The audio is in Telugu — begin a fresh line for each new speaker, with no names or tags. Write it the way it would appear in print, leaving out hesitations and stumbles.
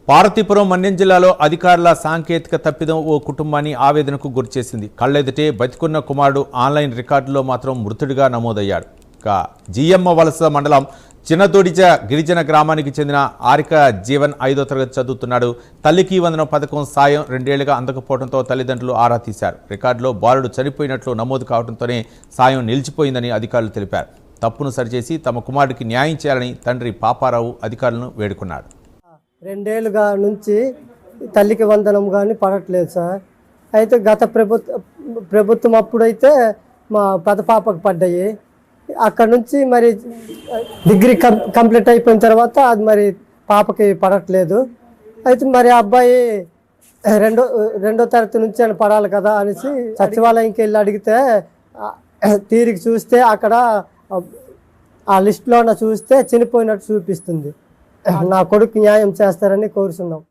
పార్వతీపురం మన్యం జిల్లాలో అధికారుల సాంకేతిక తప్పిదం ఓ కుటుంబాన్ని ఆవేదనకు గురిచేసింది. కళ్ళెదుటే బతికున్న కుమారుడు ఆన్లైన్ రికార్డులో మాత్రం మృతుడిగా నమోదయ్యాడు. జియమ్మ వలస మండలం చిన్నతోడిచ గిరిజన గ్రామానికి చెందిన ఆరిక జీవన్ 5వ తరగతి చదువుతున్నాడు. తల్లికి వందనం పథకం సాయం 2 ఏళ్లుగా అందకపోవడంతో తల్లిదండ్రులు ఆరా తీశారు. రికార్డులో బాలుడు చనిపోయినట్లు నమోదు కావడంతోనే సాయం నిలిచిపోయిందని అధికారులు తెలిపారు. తప్పును సరిచేసి తమ కుమారుడికి న్యాయం చేయాలని తండ్రి పాపారావు అధికారులను వేడుకున్నాడు.
2 ఏళ్ళుగా నుంచి తల్లికి వందనం కానీ పడట్లేదు సార్. అయితే గత ప్రభుత్వం అప్పుడైతే మా పెద్ద పాపకు పడ్డాయి. అక్కడ నుంచి మరి డిగ్రీ కంప్లీట్ అయిపోయిన తర్వాత అది మరి పాపకి పడట్లేదు. అయితే మరి అబ్బాయి రెండో తరగతి నుంచి అని పడాలి కదా అనేసి సచివాలయంకి వెళ్ళి అడిగితే తీరికి చూస్తే అక్కడ ఆ లిస్టులో చూస్తే చనిపోయినట్టు చూపిస్తుంది. నా కొడుకు న్యాయం చేస్తారని కోరుతున్నాం.